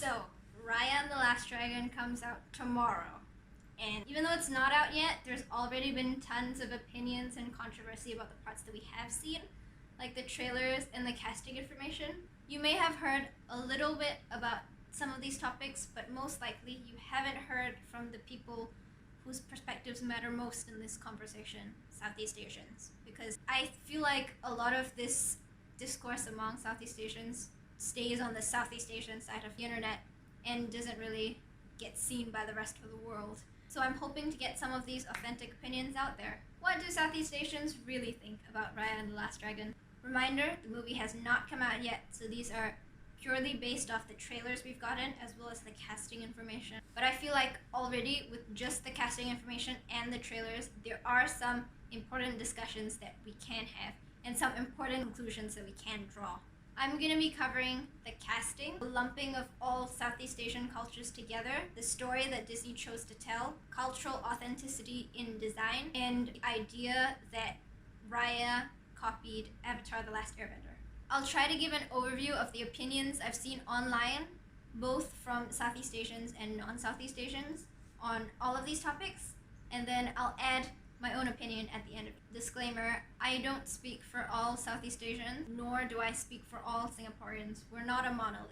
So, Raya and the Last Dragon comes out tomorrow. And even though it's not out yet, there's already been tons of opinions and controversy about the parts that we have seen, like the trailers and the casting information. You may have heard a little bit about some of these topics, but most likely you haven't heard from the people whose perspectives matter most in this conversation, Southeast Asians. Because I feel like a lot of this discourse among Southeast Asians stays on the Southeast Asian side of the internet and doesn't really get seen by the rest of the world. So I'm hoping to get some of these authentic opinions out there. What do Southeast Asians really think about Raya and the Last Dragon? Reminder, the movie has not come out yet, so these are purely based off the trailers we've gotten as well as the casting information. But I feel like already with just the casting information and the trailers, there are some important discussions that we can have and some important conclusions that we can draw. I'm going to be covering the casting, the lumping of all Southeast Asian cultures together, the story that Disney chose to tell, cultural authenticity in design, and the idea that Raya copied Avatar: The Last Airbender. I'll try to give an overview of the opinions I've seen online, both from Southeast Asians and non-Southeast Asians, on all of these topics, and then I'll add my own opinion at the end of it. Disclaimer, I don't speak for all Southeast Asians, nor do I speak for all Singaporeans. We're not a monolith.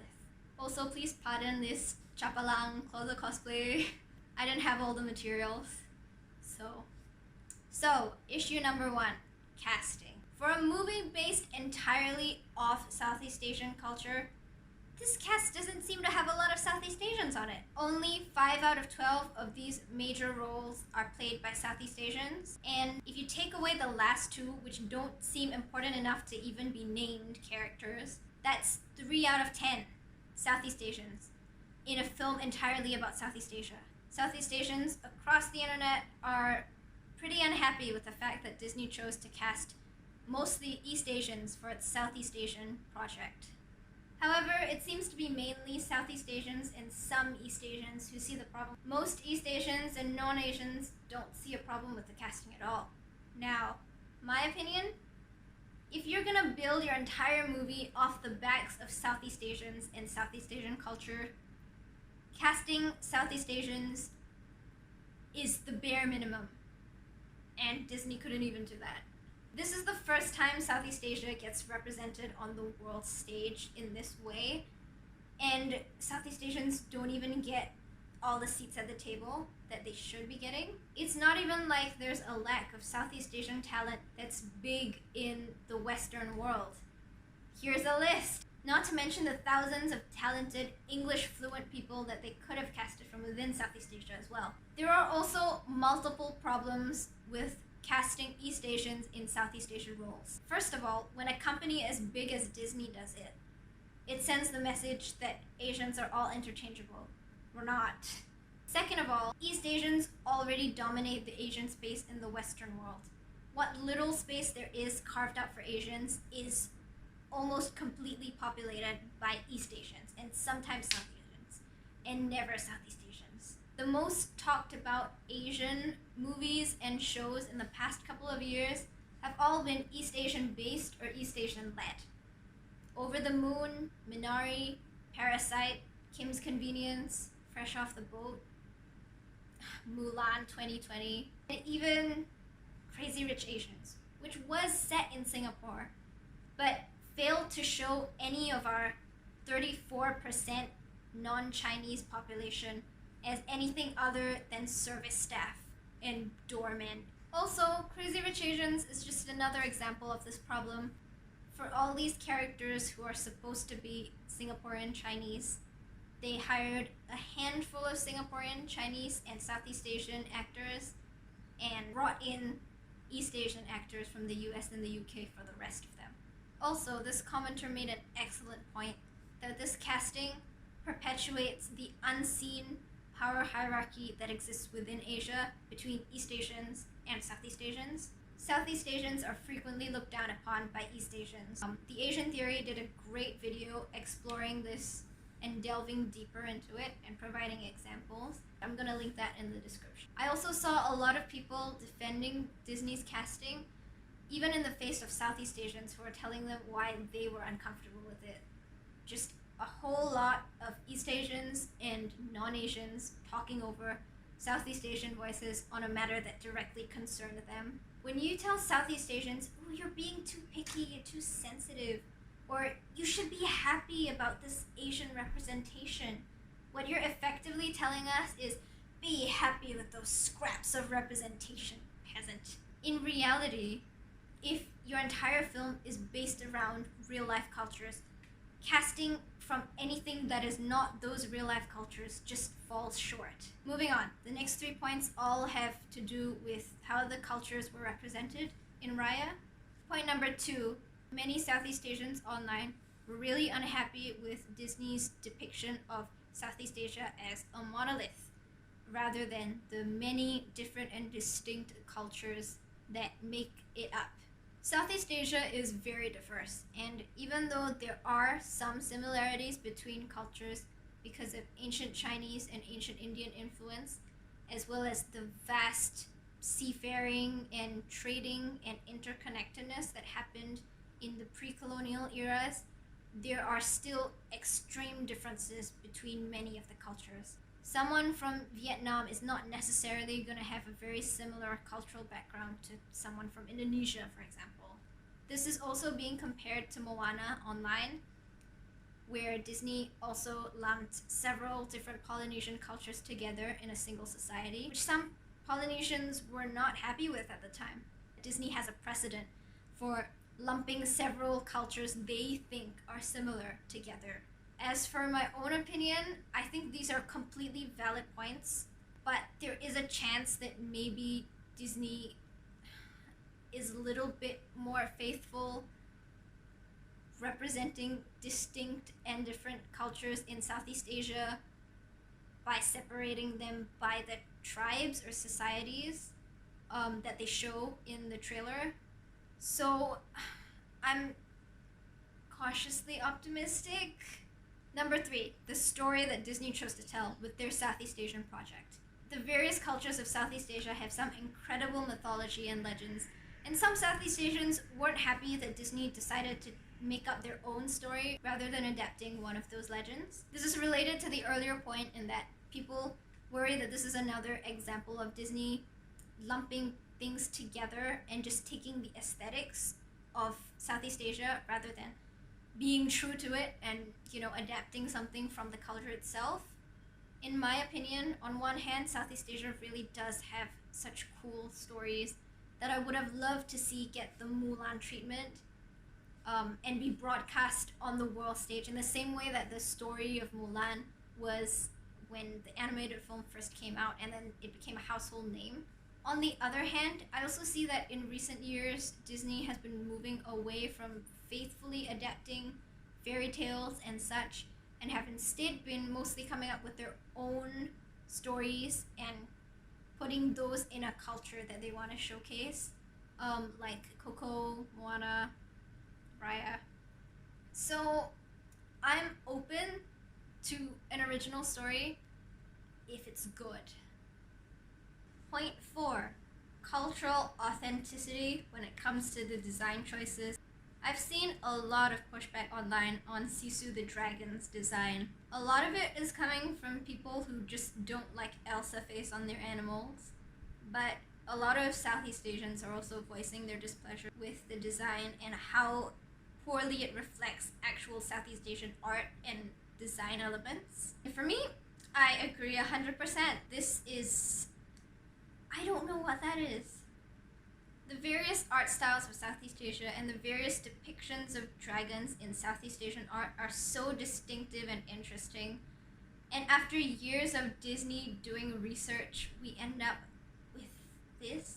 Also, please pardon this chapalang closer cosplay. I didn't have all the materials. So, issue number 1, casting. For a movie based entirely off Southeast Asian culture, this cast doesn't seem to have a lot of Southeast Asians on it. Only 5 out of 12 of these major roles are played by Southeast Asians. And if you take away the last 2, which don't seem important enough to even be named characters, that's 3 out of 10 Southeast Asians in a film entirely about Southeast Asia. Southeast Asians across the internet are pretty unhappy with the fact that Disney chose to cast mostly East Asians for its Southeast Asian project. However, it seems to be mainly Southeast Asians and some East Asians who see the problem. Most East Asians and non-Asians don't see a problem with the casting at all. Now, my opinion, if you're gonna build your entire movie off the backs of Southeast Asians and Southeast Asian culture, casting Southeast Asians is the bare minimum, and Disney couldn't even do that. This is the first time Southeast Asia gets represented on the world stage in this way, and Southeast Asians don't even get all the seats at the table that they should be getting. It's not even like there's a lack of Southeast Asian talent that's big in the Western world. Here's a list, not to mention the thousands of talented English fluent people that they could have casted from within Southeast Asia as well. There are also multiple problems with casting East Asians in Southeast Asian roles. First of all, when a company as big as Disney does it, it sends the message that Asians are all interchangeable. We're not. Second of all, East Asians already dominate the Asian space in the Western world. What little space there is carved out for Asians is almost completely populated by East Asians, and sometimes South Asians, and never Southeast Asians. The most talked about Asian movies and shows in the past couple of years have all been East Asian based or East Asian led. Over the Moon, Minari, Parasite, Kim's Convenience, Fresh Off the Boat, Mulan 2020, and even Crazy Rich Asians, which was set in Singapore, but failed to show any of our 34% non-Chinese population as anything other than service staff and doormen. Also, Crazy Rich Asians is just another example of this problem. For all these characters who are supposed to be Singaporean Chinese, they hired a handful of Singaporean Chinese and Southeast Asian actors and brought in East Asian actors from the US and the UK for the rest of them. Also, this commenter made an excellent point that this casting perpetuates the unseen power hierarchy that exists within Asia between East Asians and Southeast Asians. Southeast Asians are frequently looked down upon by East Asians. The Asian Theory did a great video exploring this and delving deeper into it and providing examples. I'm gonna link that in the description. I also saw a lot of people defending Disney's casting, even in the face of Southeast Asians who are telling them why they were uncomfortable with it. Just a whole lot of of East Asians and non-Asians talking over Southeast Asian voices on a matter that directly concerned them. When you tell Southeast Asians, oh, you're being too picky, you're too sensitive, or you should be happy about this Asian representation, what you're effectively telling us is, be happy with those scraps of representation, peasant. In reality, if your entire film is based around real life cultures, casting from anything that is not those real life cultures just falls short. Moving on, the next 3 points all have to do with how the cultures were represented in Raya. Point number 2, many Southeast Asians online were really unhappy with Disney's depiction of Southeast Asia as a monolith, rather than the many different and distinct cultures that make it up. Southeast Asia is very diverse, and even though there are some similarities between cultures because of ancient Chinese and ancient Indian influence, as well as the vast seafaring and trading and interconnectedness that happened in the pre-colonial eras, there are still extreme differences between many of the cultures. Someone from Vietnam is not necessarily going to have a very similar cultural background to someone from Indonesia, for example. This is also being compared to Moana online, where Disney also lumped several different Polynesian cultures together in a single society, which some Polynesians were not happy with at the time. Disney has a precedent for lumping several cultures they think are similar together. As for my own opinion, I think these are completely valid points, but there is a chance that maybe Disney is a little bit more faithful representing distinct and different cultures in Southeast Asia by separating them by the tribes or societies that they show in the trailer. So I'm cautiously optimistic. Number 3, the story that Disney chose to tell with their Southeast Asian project. The various cultures of Southeast Asia have some incredible mythology and legends, and some Southeast Asians weren't happy that Disney decided to make up their own story rather than adapting one of those legends. This is related to the earlier point in that people worry that this is another example of Disney lumping things together and just taking the aesthetics of Southeast Asia rather than being true to it and, adapting something from the culture itself. In my opinion, on one hand, Southeast Asia really does have such cool stories that I would have loved to see get the Mulan treatment and be broadcast on the world stage in the same way that the story of Mulan was when the animated film first came out and then it became a household name. On the other hand, I also see that in recent years, Disney has been moving away from faithfully adapting fairy tales and such, and have instead been mostly coming up with their own stories and putting those in a culture that they want to showcase, like Coco, Moana, Raya. So I'm open to an original story if it's good. Point 4, cultural authenticity when it comes to the design choices. I've seen a lot of pushback online on Sisu the Dragon's design. A lot of it is coming from people who just don't like Elsa face on their animals, but a lot of Southeast Asians are also voicing their displeasure with the design and how poorly it reflects actual Southeast Asian art and design elements. And for me, I agree 100%. This is... I don't know what that is. The various art styles of Southeast Asia and the various depictions of dragons in Southeast Asian art are so distinctive and interesting. And after years of Disney doing research, we end up with this.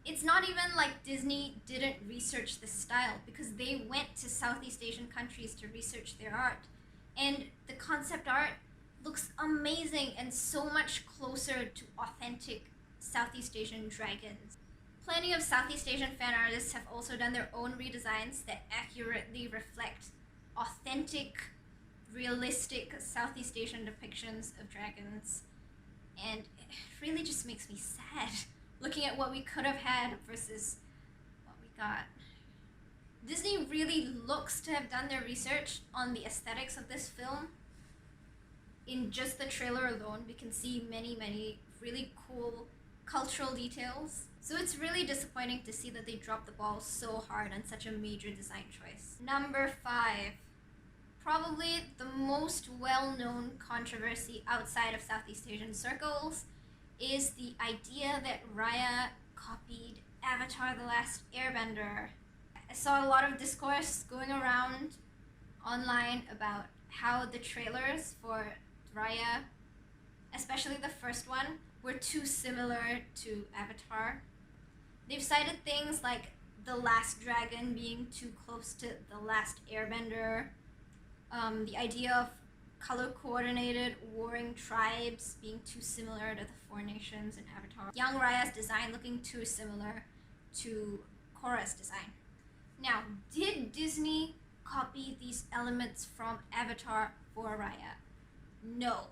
It's not even like Disney didn't research the style, because they went to Southeast Asian countries to research their art. And the concept art looks amazing and so much closer to authentic Southeast Asian dragons. Plenty of Southeast Asian fan artists have also done their own redesigns that accurately reflect authentic, realistic Southeast Asian depictions of dragons. And it really just makes me sad looking at what we could have had versus what we got. Disney really looks to have done their research on the aesthetics of this film, in just the trailer alone, we can see many really cool cultural details. So it's really disappointing to see that they dropped the ball so hard on such a major design choice. Number 5. Probably the most well-known controversy outside of Southeast Asian circles is the idea that Raya copied Avatar: The Last Airbender. I saw a lot of discourse going around online about how the trailers for Raya, especially the first one, were too similar to Avatar. They've cited things like The Last Dragon being too close to The Last Airbender, the idea of color-coordinated warring tribes being too similar to the Four Nations in Avatar, young Raya's design looking too similar to Korra's design. Now, did Disney copy these elements from Avatar for Raya? No.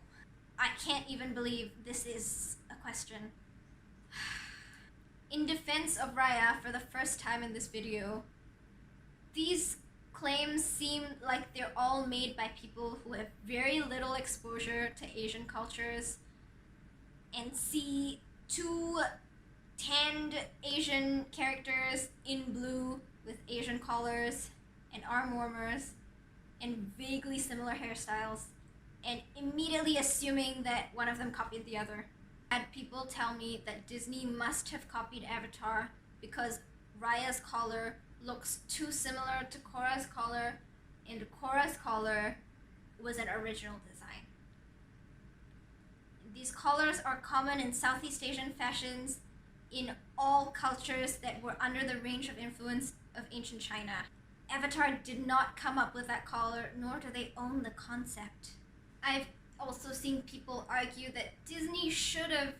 I can't even believe this is a question. In defense of Raya, for the first time in this video, these claims seem like they're all made by people who have very little exposure to Asian cultures and see two tanned Asian characters in blue with Asian collars and arm warmers and vaguely similar hairstyles and immediately assuming that one of them copied the other. I had people tell me that Disney must have copied Avatar because Raya's collar looks too similar to Korra's collar, and Korra's collar was an original design. These collars are common in Southeast Asian fashions in all cultures that were under the range of influence of ancient China. Avatar did not come up with that collar, nor do they own the concept. I've also seen people argue that Disney should have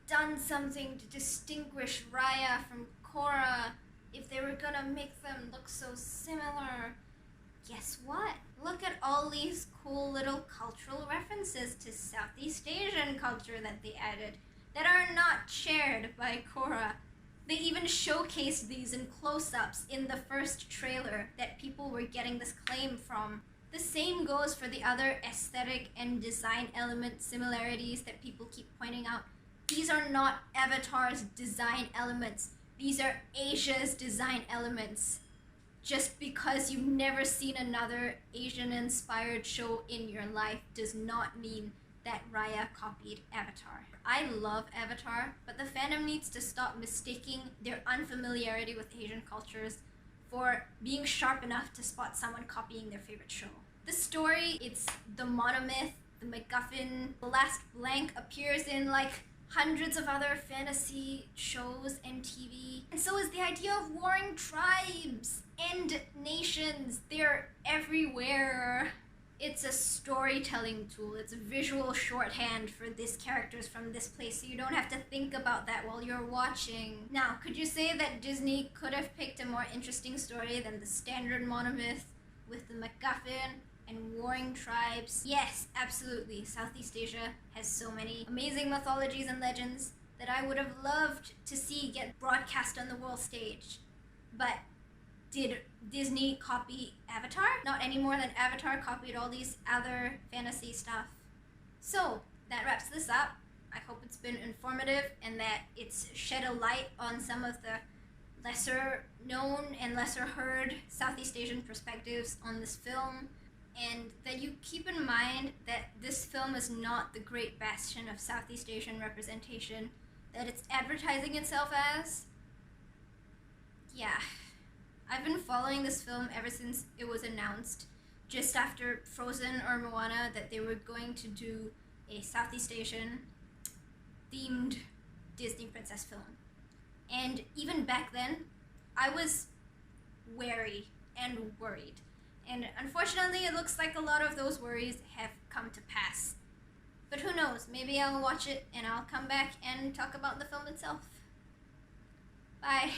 done something to distinguish Raya from Korra if they were gonna make them look so similar. Guess what? Look at all these cool little cultural references to Southeast Asian culture that they added that are not shared by Korra. They even showcased these in close-ups in the first trailer that people were getting this claim from. The same goes for the other aesthetic and design element similarities that people keep pointing out. These are not Avatar's design elements. These are Asia's design elements. Just because you've never seen another Asian-inspired show in your life does not mean that Raya copied Avatar. I love Avatar, but the fandom needs to stop mistaking their unfamiliarity with Asian cultures for being sharp enough to spot someone copying their favorite show. The story, it's the Monolith, the MacGuffin. The Last Blank appears in like hundreds of other fantasy shows and TV. And so is the idea of warring tribes and nations. They're everywhere. It's a storytelling tool. It's a visual shorthand for these characters from this place, so you don't have to think about that while you're watching. Now, could you say that Disney could have picked a more interesting story than the standard Monolith with the MacGuffin and warring tribes? Yes, absolutely. Southeast Asia has so many amazing mythologies and legends that I would have loved to see get broadcast on the world stage. But did Disney copy Avatar? Not any more than Avatar copied all these other fantasy stuff. So, that wraps this up. I hope it's been informative and that it's shed a light on some of the lesser known and lesser heard Southeast Asian perspectives on this film, and that you keep in mind that this film is not the great bastion of Southeast Asian representation that it's advertising itself as. Yeah. I've been following this film ever since it was announced, just after Frozen or Moana, that they were going to do a Southeast Asian themed Disney princess film. And even back then, I was wary and worried. And unfortunately, it looks like a lot of those worries have come to pass. But who knows, maybe I'll watch it and I'll come back and talk about the film itself. Bye.